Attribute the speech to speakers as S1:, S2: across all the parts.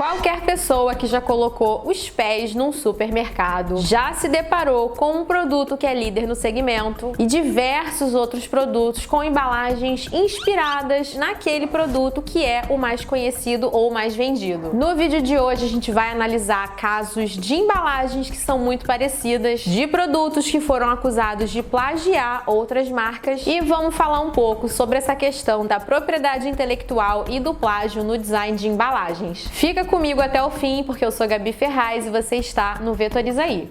S1: Qualquer pessoa que já colocou os pés num supermercado já se deparou com um produto que é líder no segmento e diversos outros produtos com embalagens inspiradas naquele produto que é o mais conhecido ou mais vendido. No vídeo de hoje a gente vai analisar casos de embalagens que são muito parecidas, de produtos que foram acusados de plagiar outras marcas e vamos falar um pouco sobre essa questão da propriedade intelectual e do plágio no design de embalagens. Fica comigo até o fim, porque eu sou Gabi Ferraz e você está no Vetoriza Aí.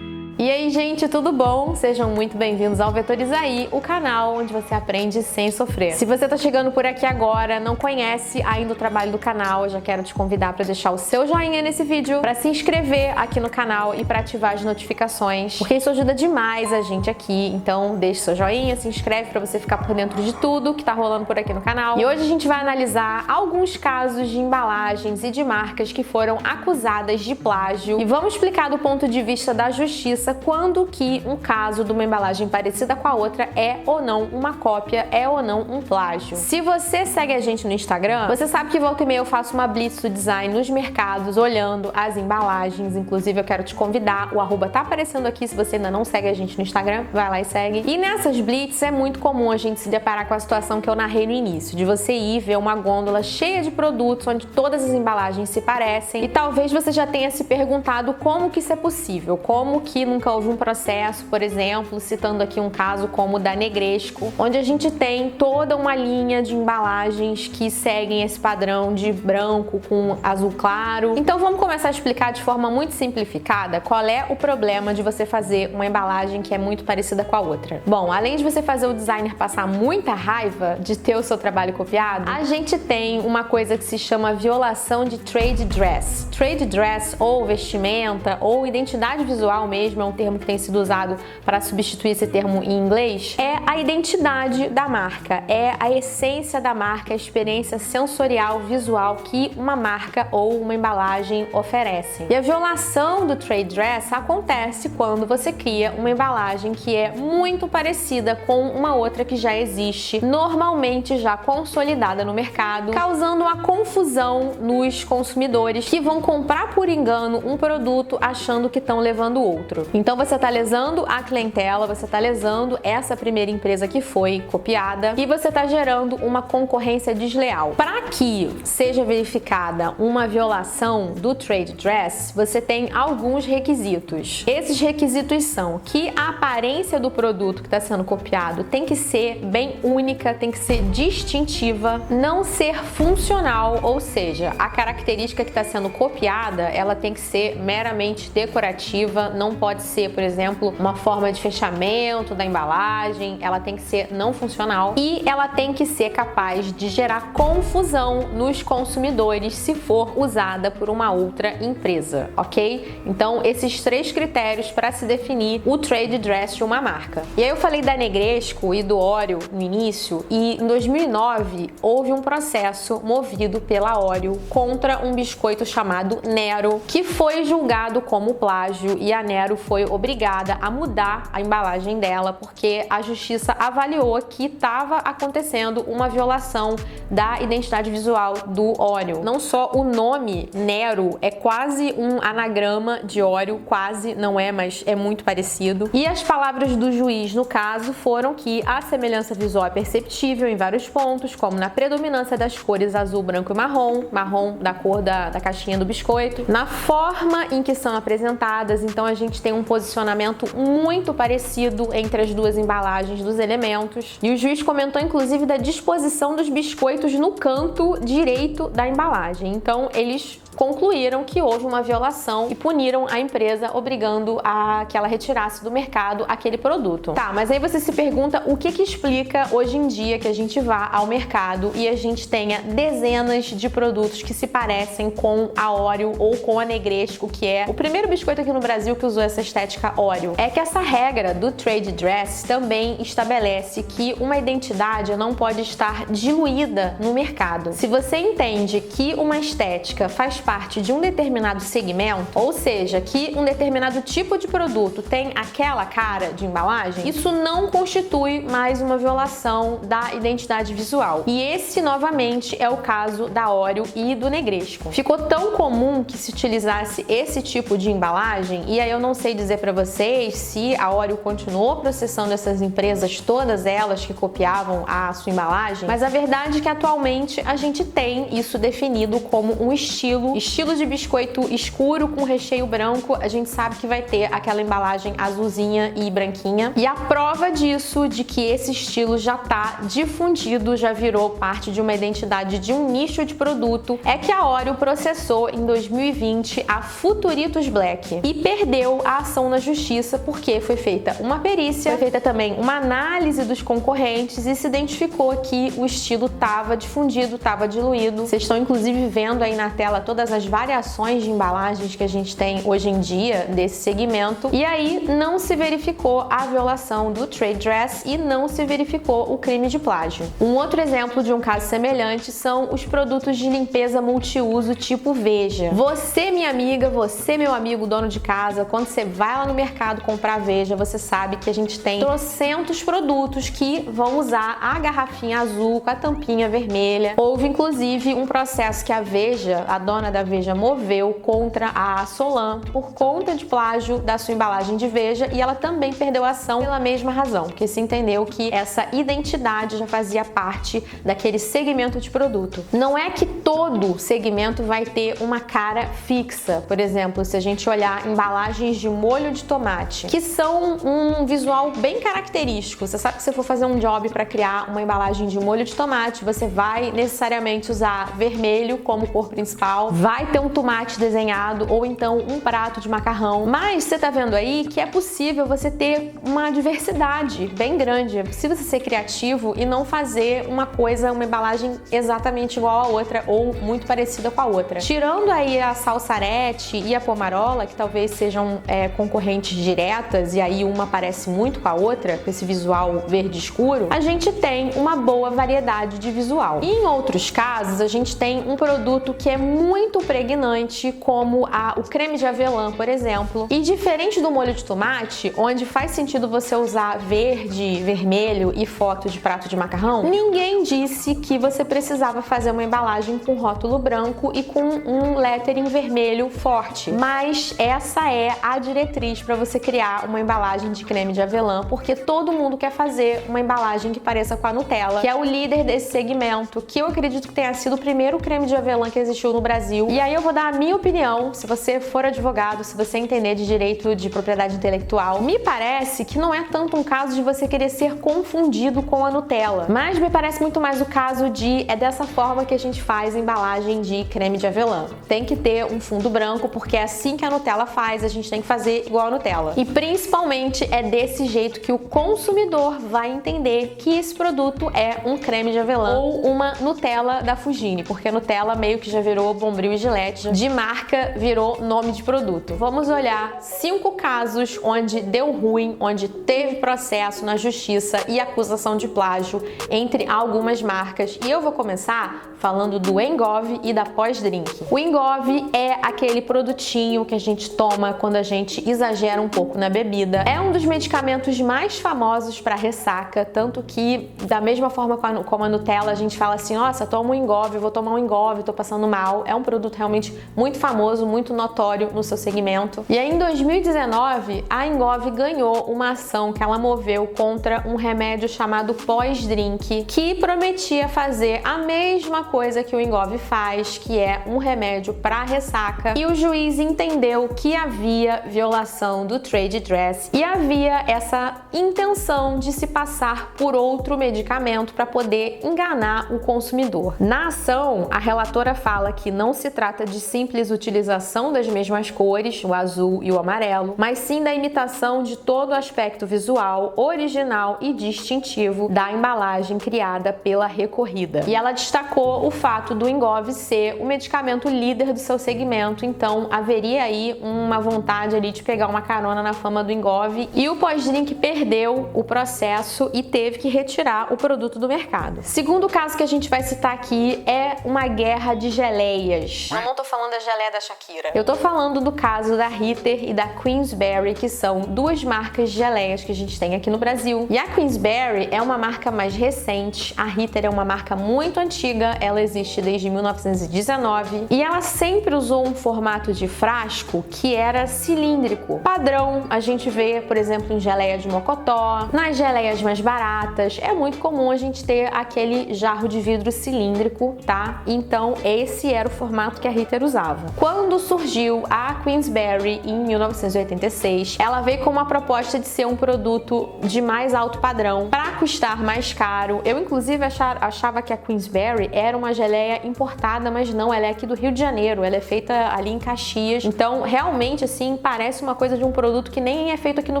S1: E aí, gente, tudo bom? Sejam muito bem-vindos ao Vetoriza Aí, o canal onde você aprende sem sofrer. Se você tá chegando por aqui agora, não conhece ainda o trabalho do canal, eu já quero te convidar para deixar o seu joinha nesse vídeo, para se inscrever aqui no canal e para ativar as notificações, porque isso ajuda demais a gente aqui. Então, deixe seu joinha, se inscreve para você ficar por dentro de tudo que tá rolando por aqui no canal. E hoje a gente vai analisar alguns casos de embalagens e de marcas que foram acusadas de plágio e vamos explicar do ponto de vista da justiça quando que um caso de uma embalagem parecida com a outra é ou não uma cópia, é ou não um plágio. Se você segue a gente no Instagram, você sabe que volta e meia eu faço uma blitz do design nos mercados, olhando as embalagens. Inclusive eu quero te convidar, o arroba tá aparecendo aqui, se você ainda não segue a gente no Instagram, vai lá e segue. E nessas blitz é muito comum a gente se deparar com a situação que eu narrei no início, de você ir ver uma gôndola cheia de produtos onde todas as embalagens se parecem e talvez você já tenha se perguntado como que isso é possível, como que nunca houve um processo, por exemplo, citando aqui um caso como o da Negresco, onde a gente tem toda uma linha de embalagens que seguem esse padrão de branco com azul claro. Então vamos começar a explicar de forma muito simplificada qual é o problema de você fazer uma embalagem que é muito parecida com a outra. Bom, além de você fazer o designer passar muita raiva de ter o seu trabalho copiado, a gente tem uma coisa que se chama violação de trade dress. Trade dress, ou vestimenta, ou identidade visual mesmo, é um termo que tem sido usado para substituir esse termo em inglês, é a identidade da marca, é a essência da marca, a experiência sensorial, visual que uma marca ou uma embalagem oferece. E a violação do trade dress acontece quando você cria uma embalagem que é muito parecida com uma outra que já existe, normalmente já consolidada no mercado, causando uma confusão nos consumidores que vão comprar por engano um produto achando que estão levando outro. Então você está lesando a clientela, você está lesando essa primeira empresa que foi copiada e você está gerando uma concorrência desleal. Para que seja verificada uma violação do trade dress, você tem alguns requisitos. Esses requisitos são que a aparência do produto que está sendo copiado tem que ser bem única, tem que ser distintiva, não ser funcional, ou seja, a característica que está sendo copiada, ela tem que ser meramente decorativa, não pode ser, por exemplo, uma forma de fechamento da embalagem, ela tem que ser não funcional e ela tem que ser capaz de gerar confusão nos consumidores se for usada por uma outra empresa, ok? Então, esses três critérios para se definir o trade dress de uma marca. E aí eu falei da Negresco e do Oreo no início e em 2009 houve um processo movido pela Oreo contra um biscoito chamado Nero, que foi julgado como plágio e a Nero foi obrigada a mudar a embalagem dela porque a justiça avaliou que estava acontecendo uma violação da identidade visual do Oreo. Não só o nome Nero é quase um anagrama de Oreo, quase não é, mas é muito parecido. E as palavras do juiz no caso foram que a semelhança visual é perceptível em vários pontos, como na predominância das cores azul, branco e marrom, marrom da cor da caixinha do biscoito, na forma em que são apresentadas. Então a gente tem um posicionamento muito parecido entre as duas embalagens dos elementos. E o juiz comentou inclusive da disposição dos biscoitos no canto direito da embalagem. Então eles concluíram que houve uma violação e puniram a empresa, obrigando a que ela retirasse do mercado aquele produto. Tá, mas aí você se pergunta o que explica hoje em dia que a gente vá ao mercado e a gente tenha dezenas de produtos que se parecem com a Oreo ou com a Negresco, que é o primeiro biscoito aqui no Brasil que usou essa estética Oreo. É que essa regra do trade dress também estabelece que uma identidade não pode estar diluída no mercado. Se você entende que uma estética faz parte de um determinado segmento, ou seja, que um determinado tipo de produto tem aquela cara de embalagem, isso não constitui mais uma violação da identidade visual. E esse, novamente, é o caso da Oreo e do Negresco. Ficou tão comum que se utilizasse esse tipo de embalagem, e aí eu não sei dizer para vocês se a Oreo continuou processando essas empresas, todas elas que copiavam a sua embalagem, mas a verdade é que atualmente a gente tem isso definido como um estilo de biscoito escuro com recheio branco. A gente sabe que vai ter aquela embalagem azulzinha e branquinha, e a prova disso, de que esse estilo já tá difundido, já virou parte de uma identidade de um nicho de produto, é que a Oreo processou em 2020 a Futuritos Black e perdeu a ação na justiça porque foi feita uma perícia, foi feita também uma análise dos concorrentes e se identificou que o estilo estava difundido, estava diluído. Vocês estão inclusive vendo aí na tela todas as variações de embalagens que a gente tem hoje em dia desse segmento, e aí não se verificou a violação do trade dress e não se verificou o crime de plágio. Um outro exemplo de um caso semelhante são os produtos de limpeza multiuso tipo Veja. Você, minha amiga, você, meu amigo dono de casa, quando você vai lá no mercado comprar Veja, você sabe que a gente tem trocentos produtos que vão usar a garrafinha azul com a tampinha vermelha. Houve inclusive um processo que a Veja, a dona da Veja, moveu contra a Solan por conta de plágio da sua embalagem de Veja, e ela também perdeu a ação pela mesma razão, porque se entendeu que essa identidade já fazia parte daquele segmento de produto. Não é que todo segmento vai ter uma cara fixa. Por exemplo, se a gente olhar embalagens de molho de tomate, que são um visual bem característico. Você sabe que se for fazer um job para criar uma embalagem de molho de tomate, você vai necessariamente usar vermelho como cor principal, vai ter um tomate desenhado ou então um prato de macarrão. Mas você tá vendo aí que é possível você ter uma diversidade bem grande. É possível você ser criativo e não fazer uma coisa, uma embalagem exatamente igual a outra ou muito parecida com a outra. Tirando aí a Salsarete e a Pomarola, que talvez sejam concorrentes diretas, e aí uma parece muito com a outra, com esse visual verde escuro, a gente tem uma boa variedade de visual. E em outros casos, a gente tem um produto que é muito pregnante, como o creme de avelã, por exemplo. E diferente do molho de tomate, onde faz sentido você usar verde, vermelho e foto de prato de macarrão, ninguém disse que você precisava fazer uma embalagem com rótulo branco e com um lettering vermelho forte. Mas essa é a diretriz para você criar uma embalagem de creme de avelã, porque todo mundo quer fazer uma embalagem que pareça com a Nutella, que é o líder desse segmento, que eu acredito que tenha sido o primeiro creme de avelã que existiu no Brasil. E aí eu vou dar a minha opinião, se você for advogado, se você entender de direito de propriedade intelectual. Me parece que não é tanto um caso de você querer ser confundido com a Nutella, mas me parece muito mais o caso de dessa forma que a gente faz embalagem de creme de avelã. Tem que ter um fundo branco, porque é assim que a Nutella faz, a gente tem que fazer igual a Nutella. E principalmente é desse jeito que o consumidor vai entender que esse produto é um creme de avelã ou uma Nutella da Fugini, porque a Nutella meio que já virou Bombril e Gillette, de marca virou nome de produto. Vamos olhar 5 casos onde deu ruim, onde teve processo na justiça e acusação de plágio entre algumas marcas. E eu vou começar falando do Engov e da Pós-Drink. O Engov é aquele produtinho que a gente toma quando a gente exagera um pouco na bebida. É um dos medicamentos mais famosos para ressaca, tanto que, da mesma forma como a Nutella, a gente fala assim: nossa, toma um Engov, vou tomar um Engov, tô passando mal. É um produto realmente muito famoso, muito notório no seu segmento. E aí, em 2019, a Engov ganhou uma ação que ela moveu contra um remédio chamado Pós-Drink, que prometia fazer a mesma coisa que o Engov faz, que é um remédio para ressaca. E o juiz entendeu que havia violação do trade dress e havia essa intenção de se passar por outro medicamento para poder enganar o consumidor. Na ação, a relatora fala que não se trata de simples utilização das mesmas cores, o azul e o amarelo, mas sim da imitação de todo o aspecto visual, original e distintivo da embalagem criada pela recorrida. E ela destacou o fato do Engov ser o medicamento líder do seu segmento, então haveria aí uma vontade ali de pegar uma carona na fama do Engov, e o Pós-Drink perdeu o processo e teve que retirar o produto do mercado. Segundo caso que a gente vai citar aqui é uma guerra de geleias. vez. Eu não tô falando da geleia da Shakira. Eu tô falando do caso da Ritter e da Queensberry, que são duas marcas de geleias que a gente tem aqui no Brasil. E a Queensberry é uma marca mais recente, a Ritter é uma marca muito antiga, ela existe desde 1919 e ela sempre usou um formato de frasco que era cilíndrico. Padrão, a gente vê, por exemplo, em geleia de mocotó, nas geleias mais baratas, é muito comum a gente ter aquele jarro de vidro cilíndrico, tá? Então, esse era o formato que a Ritter usava. Quando surgiu a Queensberry em 1986, ela veio com uma proposta de ser um produto de mais alto padrão para custar mais caro. Eu, inclusive, achava que a Queensberry era uma geleia importada, mas não, ela é aqui do Rio de Janeiro, ela é feita ali em Caxias. Então, realmente, assim, parece uma coisa de um produto que nem é feito aqui no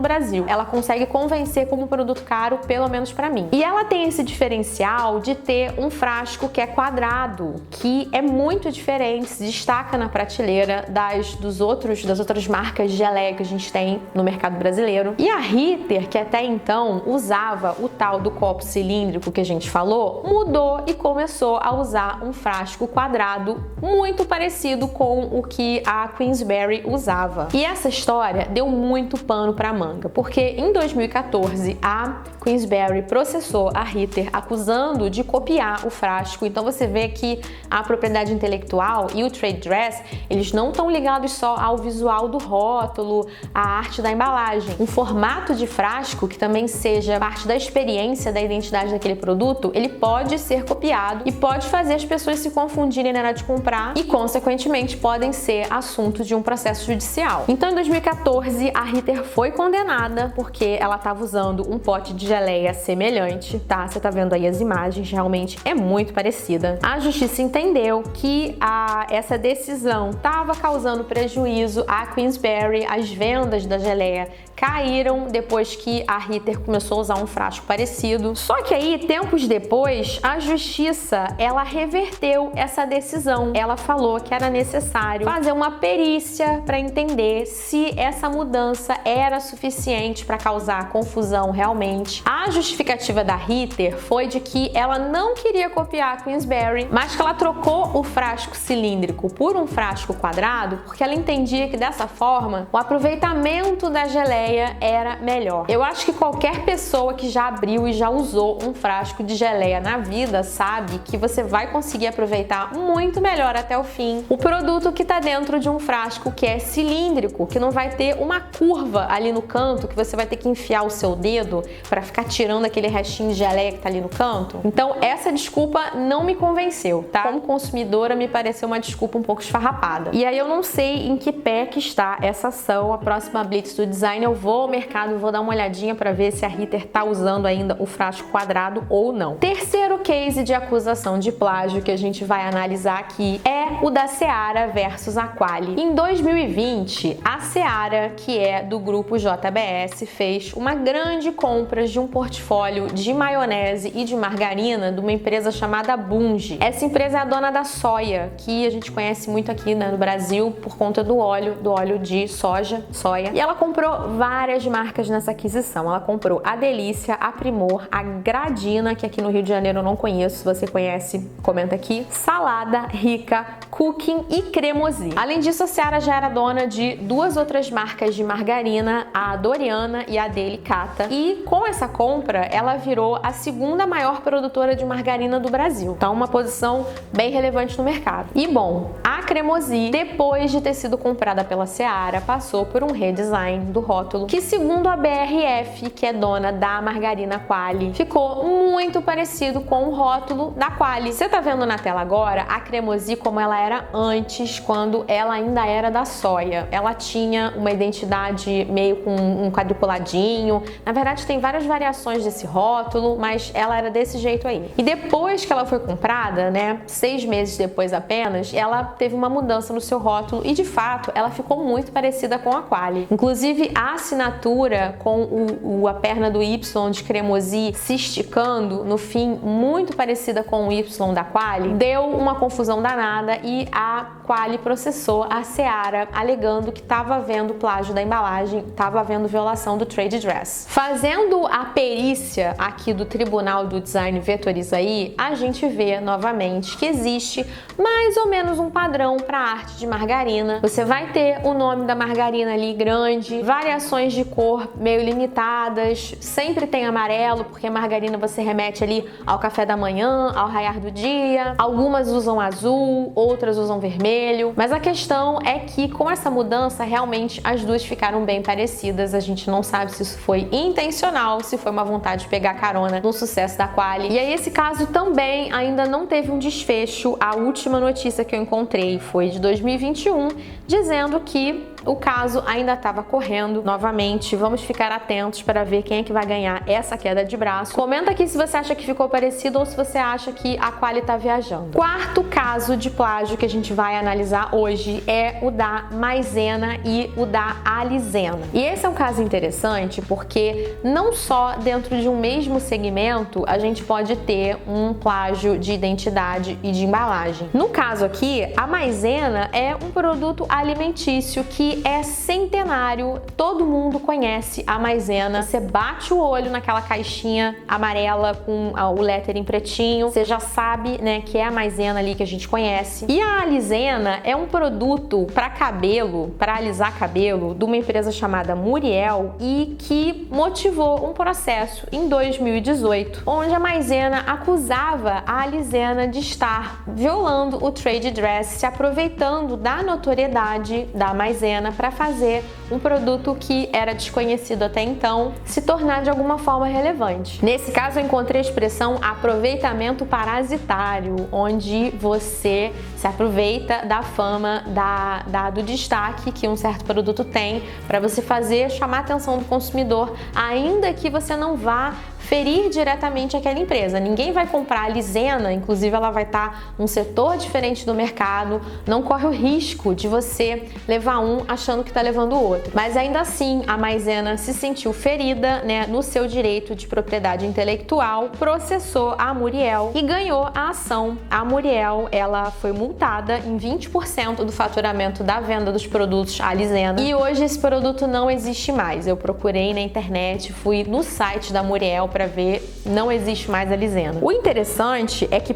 S1: Brasil. Ela consegue convencer como um produto caro, pelo menos para mim. E ela tem esse diferencial de ter um frasco que é quadrado, que é muito diferente, se destaca na prateleira das outras marcas de geleia que a gente tem no mercado brasileiro. E a Ritter, que até então usava o tal do copo cilíndrico que a gente falou, mudou e começou a usar um frasco quadrado muito parecido com o que a Queensberry usava. E essa história deu muito pano para manga, porque em 2014 a Queensberry processou a Ritter acusando de copiar o frasco. Então você vê que a propriedade intelectual e o trade dress, eles não estão ligados só ao visual do rótulo, à arte da embalagem. Um formato de frasco que também seja parte da experiência, da identidade daquele produto, ele pode ser copiado e pode fazer as pessoas se confundirem na hora de comprar e, consequentemente, podem ser assunto de um processo judicial. Então, em 2014, a Ritter foi condenada porque ela estava usando um pote de geleia semelhante, tá? Você tá vendo aí as imagens, realmente é muito parecida. A justiça entendeu que essa decisão estava causando prejuízo à Queensberry, as vendas da geleia caíram depois que a Ritter começou a usar um frasco parecido. Só que aí, tempos depois, a justiça, ela reverteu essa decisão. Ela falou que era necessário fazer uma perícia para entender se essa mudança era suficiente para causar confusão realmente. A justificativa da Ritter foi de que ela não queria copiar a Queensberry, mas que ela trocou o frasco cilíndrico por um frasco quadrado porque ela entendia que dessa forma o aproveitamento da geleia era melhor. Eu acho que qualquer pessoa que já abriu e já usou um frasco de geleia na vida sabe que você vai conseguir aproveitar muito melhor até o fim o produto que está dentro de um frasco que é cilíndrico, que não vai ter uma curva ali no canto que você vai ter que enfiar o seu dedo para ficar tirando aquele restinho de geleia que está ali no canto. Então essa desculpa não me convenceu, tá? Como consumidora me pareceu uma desculpa um pouco esfarrapada. E aí eu não sei em que pé que está essa ação. A próxima Blitz do Design eu vou ao mercado, vou dar uma olhadinha para ver se a Ritter tá usando ainda o frasco quadrado ou não. Terceiro case de acusação de plágio que a gente vai analisar aqui é o da Seara versus Aquali. Em 2020, a Seara, que é do grupo JBS, fez uma grande compra de um portfólio de maionese e de margarina de uma empresa chamada Bunge. Essa empresa é a dona da soia, que a gente conhece muito aqui, né, no Brasil por conta do óleo de soja. E ela comprou várias marcas nessa aquisição. Ela comprou a Delícia, a Primor, a Gradina, que aqui no Rio de Janeiro eu não conheço, se você conhece, comenta aqui, Salada, Rica, Cooking e Cremosi. Além disso, a Seara já era dona de duas outras marcas de margarina, a Doriana e a Delicata. E com essa compra, ela virou a segunda maior produtora de margarina do Brasil. Então, uma posição bem relevante no mercado. E bom, a Cremosi, depois de ter sido comprada pela Seara, passou por um redesign do rótulo, que segundo a BRF, que é dona da margarina Quali, ficou muito parecido com o rótulo da Quali. Você tá vendo na tela agora a Cremosi como ela era antes, quando ela ainda era da soia. Ela tinha uma identidade meio com um quadriculadinho. Na verdade, tem várias variações desse rótulo, mas ela era desse jeito aí. E depois que ela foi comprada, né, 6 meses depois apenas, ela teve uma mudança no seu rótulo e, de fato, ela ficou muito parecida com a Quali. Inclusive, a assinatura com a perna do Y de Cremosi se esticando no fim, muito parecida com o Y da Quali, deu uma confusão danada e aí a Qualy processou a Seara, alegando que estava havendo plágio da embalagem, estava havendo violação do trade dress. Fazendo a perícia aqui do Tribunal do Design Vetorizaí, a gente vê novamente que existe mais ou menos um padrão para a arte de margarina. Você vai ter o nome da margarina ali grande, variações de cor meio limitadas, sempre tem amarelo, porque margarina você remete ali ao café da manhã, ao raiar do dia. Algumas usam azul, outras usam vermelho, mas a questão é que com essa mudança realmente as duas ficaram bem parecidas. A gente não sabe se isso foi intencional, se foi uma vontade de pegar carona no sucesso da Qualy. E aí esse caso também ainda não teve um desfecho. A última notícia que eu encontrei foi de 2021, dizendo que o caso ainda estava correndo. Novamente, vamos ficar atentos para ver quem é que vai ganhar essa queda de braço. Comenta aqui se você acha que ficou parecido ou se você acha que a Qualy tá viajando. Quarto caso de plágio que a gente vai analisar hoje é o da Maizena e o da Alizena. E esse é um caso interessante porque não só dentro de um mesmo segmento a gente pode ter um plágio de identidade e de embalagem. No caso aqui, a Maizena é um produto alimentício que é centenário, todo mundo conhece a Maizena. Você bate o olho naquela caixinha amarela com o lettering pretinho, você já sabe, né, que é a Maizena ali que a gente conhece. E a Alizena é um produto para cabelo, para alisar cabelo, de uma empresa chamada Muriel e que motivou um processo em 2018, onde a Maizena acusava a Alizena de estar violando o trade dress, se aproveitando da notoriedade da Maizena para fazer um produto que era desconhecido até então se tornar de alguma forma relevante. Nesse caso eu encontrei a expressão aproveitamento parasitário, onde você se aproveita da fama, do destaque que um certo produto tem para você fazer chamar a atenção do consumidor, ainda que você não vá ferir diretamente aquela empresa. Ninguém vai comprar a Alizena, inclusive ela vai estar num setor diferente do mercado, não corre o risco de você levar um achando que está levando o outro. Mas ainda assim, a Maizena se sentiu ferida, né, no seu direito de propriedade intelectual, processou a Muriel e ganhou a ação. A Muriel, ela foi multada em 20% do faturamento da venda dos produtos Alizena e hoje esse produto não existe mais. Eu procurei na internet, fui no site da Muriel para ver, não existe mais a Alizena. O interessante é que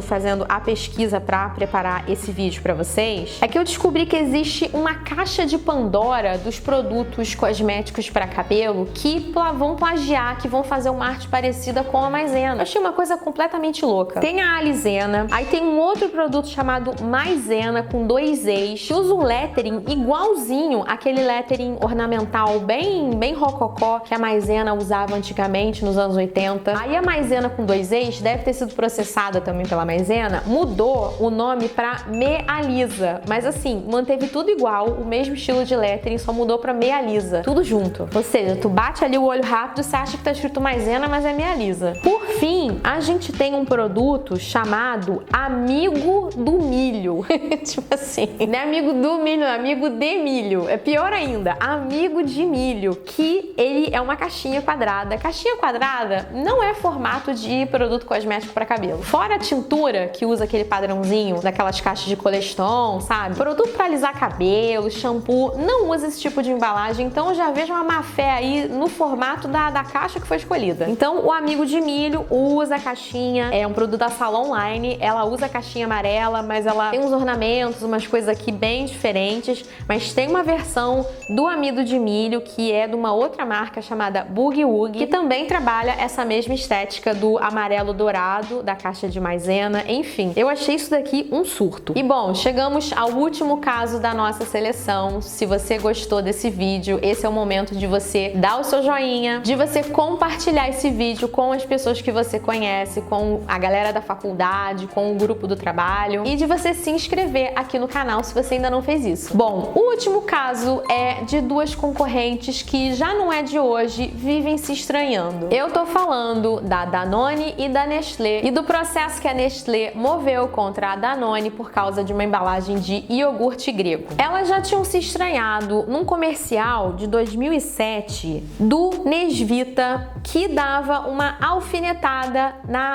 S1: fazendo a pesquisa para preparar esse vídeo para vocês, é que eu descobri que existe uma caixa de Pandora dos produtos cosméticos para cabelo que vão plagiar, que vão fazer uma arte parecida com a Maizena. Eu achei uma coisa completamente louca. Tem a Alizena, aí tem um outro produto chamado Maizena com 2 E's, que usa um lettering igualzinho aquele lettering ornamental bem rococó que a Maizena usava antigamente nos anos 80. Aí a Maizena com 2 E's deve ter sido processada também pela Maizena, mudou o nome pra Mealisa, mas assim, manteve tudo igual, o mesmo estilo de lettering, só mudou pra Mealisa, tudo junto. Ou seja, tu bate ali o olho rápido, você acha que tá escrito Maizena, mas é Mealisa. Por fim, a gente tem um produto chamado Amigo do Milho. Tipo assim, não é amigo do milho, é amigo de milho. É pior ainda, Amigo de Milho, que ele é uma caixinha quadrada. Caixinha quadrada não é formato de produto cosmético para cabelo. Fora a tintura, que usa aquele padrãozinho daquelas caixas de Coleston, sabe? Produto para alisar cabelo, shampoo, não usa esse tipo de embalagem, então eu já vejo uma má fé aí no formato da caixa que foi escolhida. Então o Amigo de Milho usa a caixinha, é um produto da Salon Line, ela usa a caixinha amarela, mas ela tem uns ornamentos, umas coisas aqui bem diferentes, mas tem uma versão do Amido de Milho que é de uma outra marca chamada Boogie Woogie, que também trabalha essa mesma estética do amarelo dourado da caixa de Maizena. Enfim, eu achei isso daqui um surto. E bom, chegamos ao último caso da nossa seleção. Se você gostou desse vídeo, esse é o momento de você dar o seu joinha, de você compartilhar esse vídeo com as pessoas que você conhece, com a galera da faculdade, com o grupo do trabalho e de você se inscrever aqui no canal se você ainda não fez isso. Bom, o último caso é de duas concorrentes que já não é de hoje, vivem se estranhando. falando? Eu tô falando da Danone e da Nestlé e do processo que a Nestlé moveu contra a Danone por causa de uma embalagem de iogurte grego. Elas já tinham se estranhado num comercial de 2007 do Nesvita, que dava uma alfinetada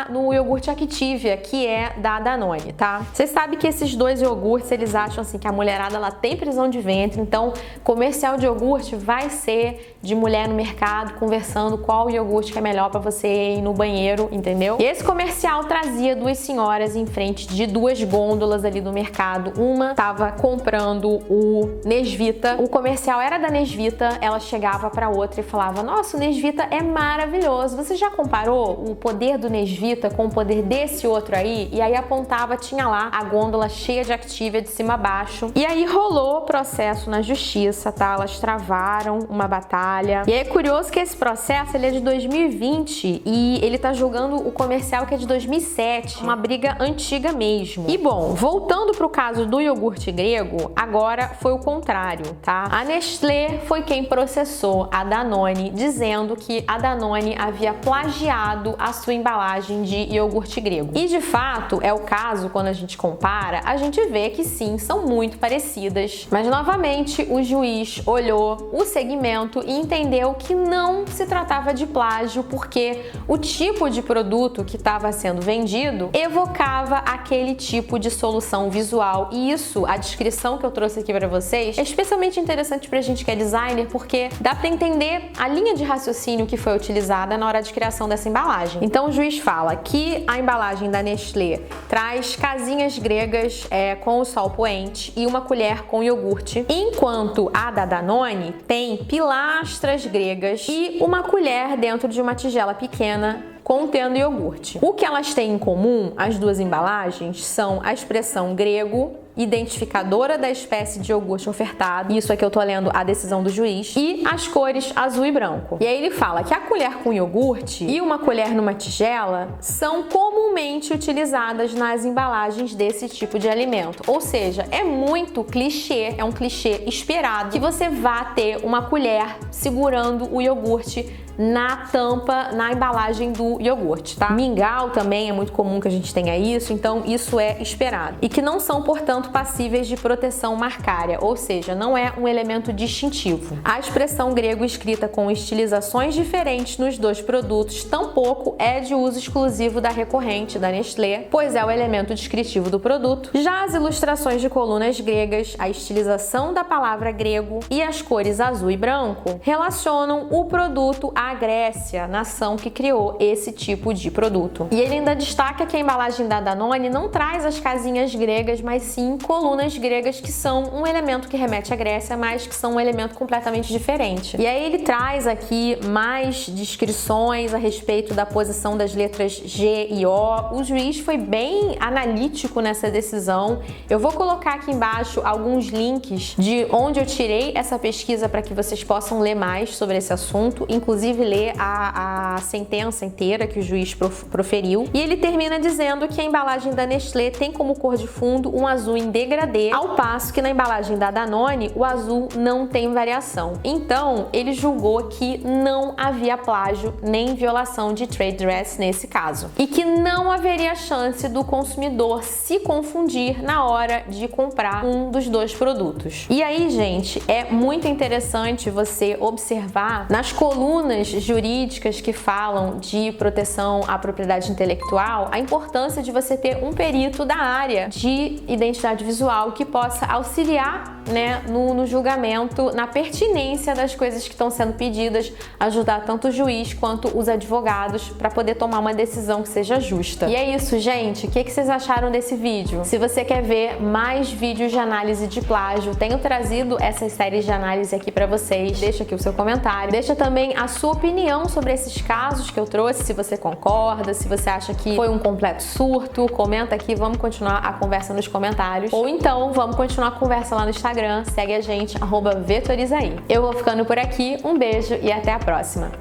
S1: no iogurte Activia, que é da Danone, tá? Vocês sabem que esses dois iogurtes, eles acham assim que a mulherada ela tem prisão de ventre, então comercial de iogurte vai ser de mulher no mercado conversando qual iogurte que é melhor para você ir no banheiro, entendeu? E esse comercial trazia duas senhoras em frente de duas gôndolas ali do mercado. Uma tava comprando o Nesvita, o comercial era da Nesvita, ela chegava para outra e falava: "Nossa, o Nesvita é maravilhoso. Você já comparou o poder do Nesvita com o poder desse outro aí?" E aí apontava, tinha lá a gôndola cheia de Activia de cima a baixo. E aí rolou o processo na justiça, tá? Elas travaram uma batalha. E é curioso que esse processo ele é de 2020 e ele tá julgando o comercial que é de 2007, uma briga antiga mesmo. E bom, voltando pro caso do iogurte grego, agora foi o contrário, tá? A Nestlé foi quem processou a Danone, dizendo que a Danone havia plagiado a sua embalagem de iogurte grego. E de fato, é o caso, quando a gente compara, a gente vê que sim, são muito parecidas. Mas novamente, o juiz olhou o segmento e entendeu que não se tratava de plágio, porque o tipo de produto que estava sendo vendido evocava aquele tipo de solução visual. E isso, a descrição que eu trouxe aqui para vocês, é especialmente interessante pra gente que é designer, porque dá para entender a linha de raciocínio que foi utilizada na hora de criação dessa embalagem. Então o juiz fala que a embalagem da Nestlé traz casinhas gregas com o sol poente e uma colher com iogurte, enquanto a da Danone tem pilastras gregas e uma colher dentro de uma tigela pequena contendo iogurte. O que elas têm em comum, as duas embalagens, são a expressão grego, identificadora da espécie de iogurte ofertado, isso aqui eu tô lendo a decisão do juiz, e as cores azul e branco. E aí ele fala que a colher com iogurte e uma colher numa tigela são comumente utilizadas nas embalagens desse tipo de alimento. Ou seja, é muito clichê, é um clichê esperado que você vá ter uma colher segurando o iogurte na tampa, na embalagem do iogurte, tá? Mingau também é muito comum que a gente tenha isso, então isso é esperado. E que não são, portanto, passíveis de proteção marcária, ou seja, não é um elemento distintivo. A expressão grego escrita com estilizações diferentes nos dois produtos tampouco é de uso exclusivo da recorrente da Nestlé, pois é o elemento descritivo do produto. Já as ilustrações de colunas gregas, a estilização da palavra grego e as cores azul e branco relacionam o produto à Grécia, nação que criou esse tipo de produto. E ele ainda destaca que a embalagem da Danone não traz as casinhas gregas, mas sim colunas gregas, que são um elemento que remete à Grécia, mas que são um elemento completamente diferente. E aí ele traz aqui mais descrições a respeito da posição das letras G e O. O juiz foi bem analítico nessa decisão. Eu vou colocar aqui embaixo alguns links de onde eu tirei essa pesquisa para que vocês possam ler mais sobre esse assunto, inclusive ler a sentença inteira que o juiz proferiu. E ele termina dizendo que a embalagem da Nestlé tem como cor de fundo um azul em degradê, ao passo que na embalagem da Danone o azul não tem variação. Então, ele julgou que não havia plágio nem violação de trade dress nesse caso, e que não haveria chance do consumidor se confundir na hora de comprar um dos dois produtos. E aí, gente, é muito interessante você observar nas colunas jurídicas que falam de proteção à propriedade intelectual a importância de você ter um perito da área de identidade visual que possa auxiliar, né, no julgamento, na pertinência das coisas que estão sendo pedidas, ajudar tanto o juiz quanto os advogados para poder tomar uma decisão que seja justa. E é isso, gente. O que vocês acharam desse vídeo? Se você quer ver mais vídeos de análise de plágio, tenho trazido essas séries de análise aqui para vocês. Deixa aqui o seu comentário. Deixa também a sua opinião sobre esses casos que eu trouxe, se você concorda, se você acha que foi um completo surto. Comenta aqui, vamos continuar a conversa nos comentários. Ou então, vamos continuar a conversa lá no Instagram. Segue a gente, @vetorizaí. Eu vou ficando por aqui. Um beijo e até a próxima.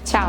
S1: Tchau!